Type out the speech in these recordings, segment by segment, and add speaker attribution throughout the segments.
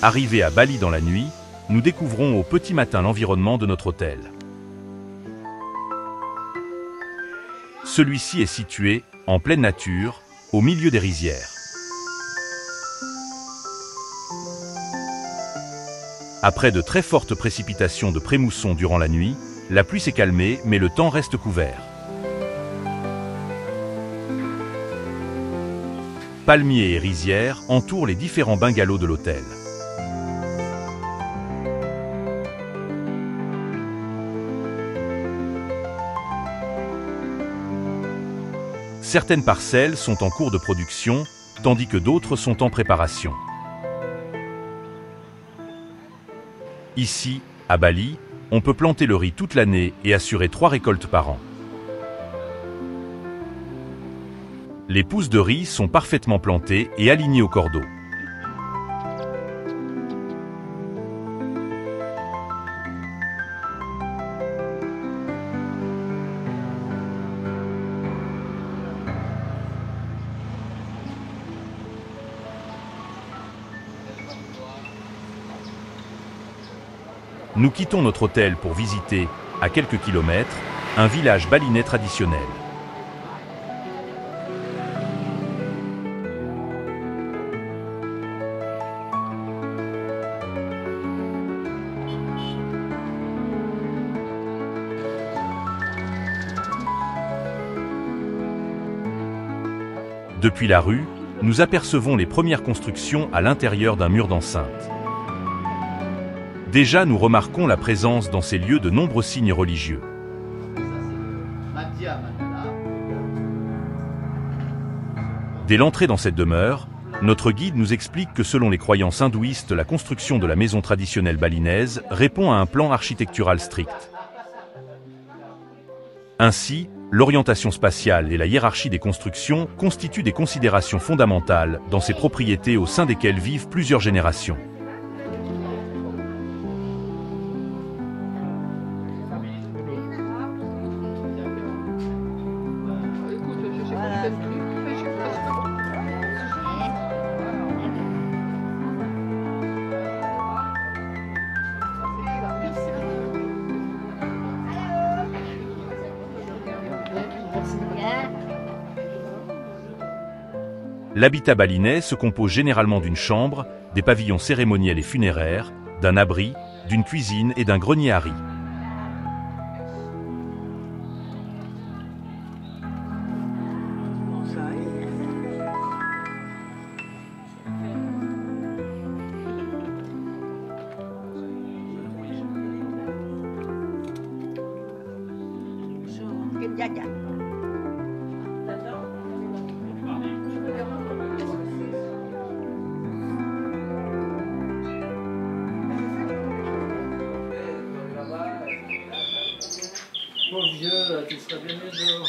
Speaker 1: Arrivés à Bali dans la nuit, nous découvrons au petit matin l'environnement de notre hôtel. Celui-ci est situé, en pleine nature, au milieu des rizières. Après de très fortes précipitations de prémousson durant la nuit, la pluie s'est calmée, mais le temps reste couvert. Palmiers et rizières entourent les différents bungalows de l'hôtel. Certaines parcelles sont en cours de production, tandis que d'autres sont en préparation. Ici, à Bali, on peut planter le riz toute l'année et assurer 3 récoltes par an. Les pousses de riz sont parfaitement plantées et alignées au cordeau. Nous quittons notre hôtel pour visiter, à quelques kilomètres, un village balinais traditionnel. Depuis la rue, nous apercevons les premières constructions à l'intérieur d'un mur d'enceinte. Déjà, nous remarquons la présence dans ces lieux de nombreux signes religieux. Dès l'entrée dans cette demeure, notre guide nous explique que selon les croyances hindouistes, la construction de la maison traditionnelle balinaise répond à un plan architectural strict. Ainsi, l'orientation spatiale et la hiérarchie des constructions constituent des considérations fondamentales dans ces propriétés au sein desquelles vivent plusieurs générations. L'habitat balinais se compose généralement d'une chambre, des pavillons cérémoniels et funéraires, d'un abri, d'une cuisine et d'un grenier à riz.
Speaker 2: Mon vieux, tu serais bien mieux dehors.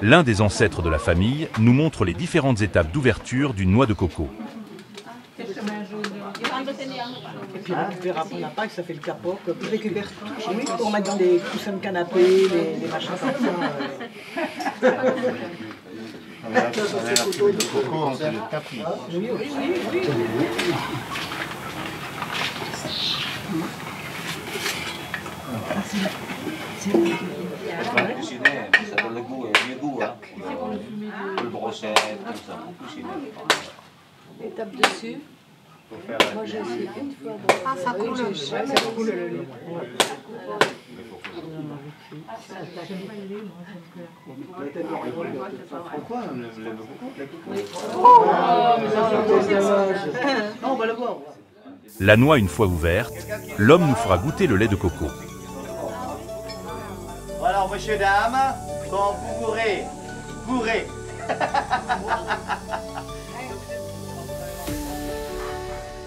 Speaker 1: L'un des ancêtres de la famille nous montre les différentes étapes d'ouverture d'une noix de coco.
Speaker 3: Et puis on récupère après la Pâques, ça fait le capot. Puis on récupère chez lui pour mettre dans des coussins de canapé, des machins comme ça.
Speaker 4: Le coco, on fait le tapis.
Speaker 3: Oui, oui, oui, oui.
Speaker 5: Pour cuisiner, ça donne le goût, mieux goût. Hein. Pour le brochette, tout ça, pour cuisiner.
Speaker 6: Et tape dessus. Moi j'ai essayé une fois. Ah, ça coule. Ça coule le lait.
Speaker 1: La noix une fois ouverte, l'homme nous fera goûter le lait de coco.
Speaker 7: Alors, messieurs, dames, quand vous bourrez, bourrez.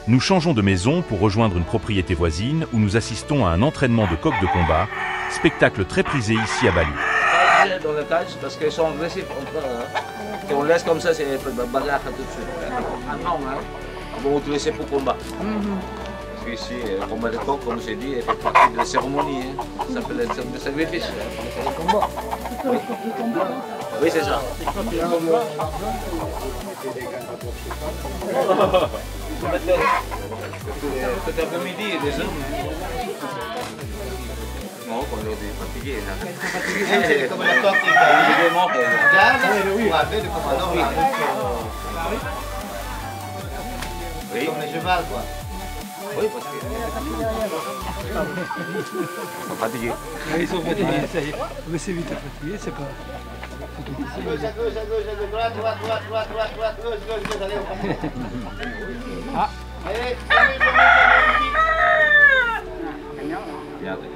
Speaker 1: Nous changeons de maison pour rejoindre une propriété voisine où nous assistons à un entraînement de coqs de combat, spectacle très prisé ici à Bali.
Speaker 5: Dans la cage, parce qu'ils sont agressifs. Si on laisse comme ça, c'est bagarre tout de suite. Ah non, hein. On va utiliser pour combat. Ici, comme le coq, comme j'ai dit, fait partie de la cérémonie. Hein. Ça s'appelle le sacrifice. Le combat. Oui, c'est ça. Cet après-midi, les hommes. Non, quand on est fatigué.
Speaker 7: C'est comme le coq qui gagne.
Speaker 5: Il est mort.
Speaker 7: Pour appeler le commandant.
Speaker 5: Oui.
Speaker 7: Comme le cheval, quoi.
Speaker 5: Oui, parce que. Ils sont fatigués.
Speaker 2: Ils sont fatigués, ça y est. Mais c'est vite fatigué, c'est pas.
Speaker 7: À gauche, à gauche, à gauche, droite, droite, droite, droite, droite, droite, gauche, gauche, gauche, allez, on commence.
Speaker 2: Ah.
Speaker 7: Allez,
Speaker 5: Regardez.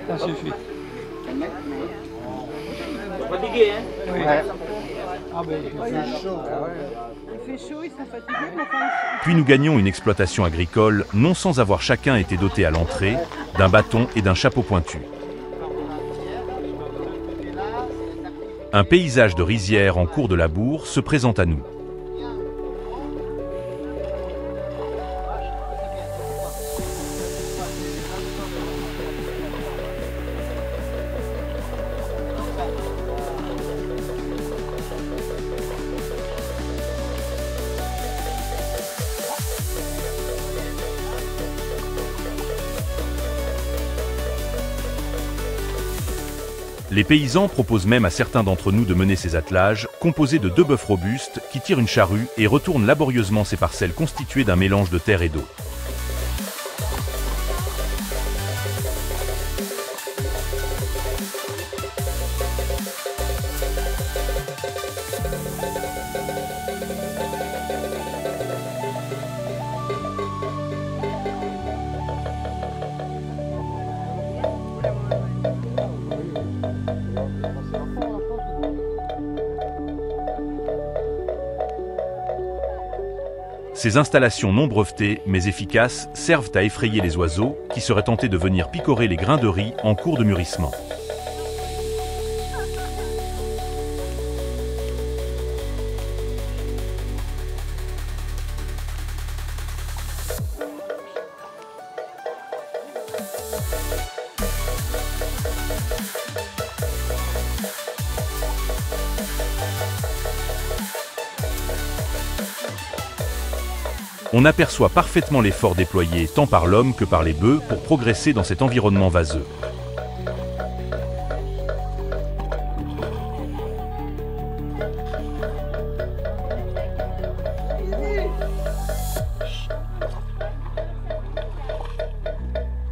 Speaker 2: Ça suffit.
Speaker 5: Ils sont fatigués, hein?
Speaker 2: Oui. Ah ben, il fait chaud.
Speaker 6: Il fait chaud, ils sont fatigués, mais enfin,
Speaker 1: Puis nous gagnons une exploitation agricole, non sans avoir chacun été doté à l'entrée d'un bâton et d'un chapeau pointu. Un paysage de rizières en cours de labour se présente à nous. Les paysans proposent même à certains d'entre nous de mener ces attelages, composés de 2 bœufs robustes qui tirent une charrue et retournent laborieusement ces parcelles constituées d'un mélange de terre et d'eau. Ces installations non brevetées, mais efficaces, servent à effrayer les oiseaux qui seraient tentés de venir picorer les grains de riz en cours de mûrissement. On aperçoit parfaitement l'effort déployé tant par l'homme que par les bœufs pour progresser dans cet environnement vaseux.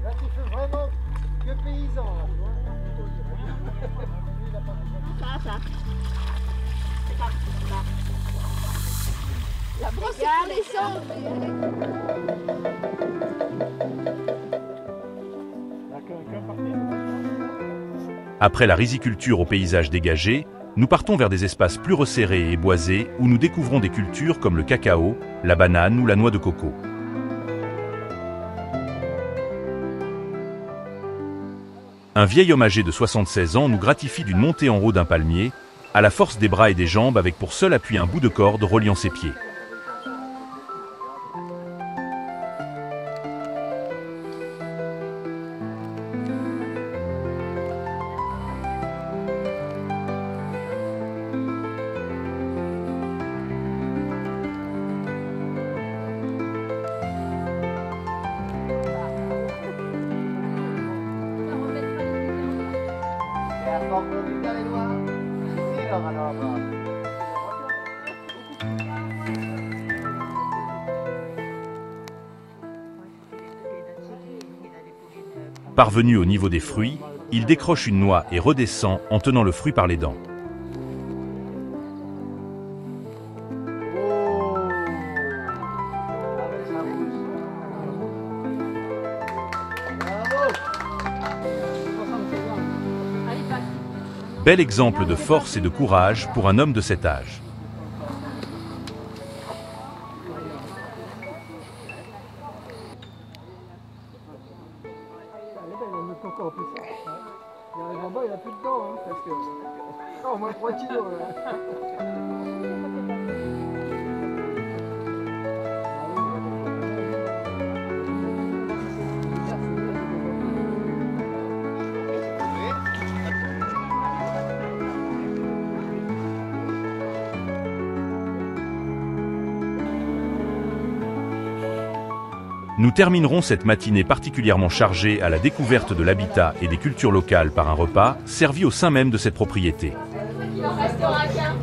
Speaker 7: Là, tu fais vraiment que paysan.
Speaker 6: la brosse, c'est les sangs.
Speaker 1: Après la riziculture au paysage dégagé, nous partons vers des espaces plus resserrés et boisés où nous découvrons des cultures comme le cacao, la banane ou la noix de coco. Un vieil homme âgé de 76 ans nous gratifie d'une montée en haut d'un palmier, à la force des bras et des jambes avec pour seul appui un bout de corde reliant ses pieds. Parvenu au niveau des fruits, il décroche une noix et redescend en tenant le fruit par les dents. Bel exemple de force et de courage pour un homme de cet âge.
Speaker 2: Il a plus de dents, hein, parce que... Oh, au moins 3 kilos, là.
Speaker 1: Nous terminerons cette matinée particulièrement chargée à la découverte de l'habitat et des cultures locales par un repas servi au sein même de cette propriété.
Speaker 8: Il en restera qu'un.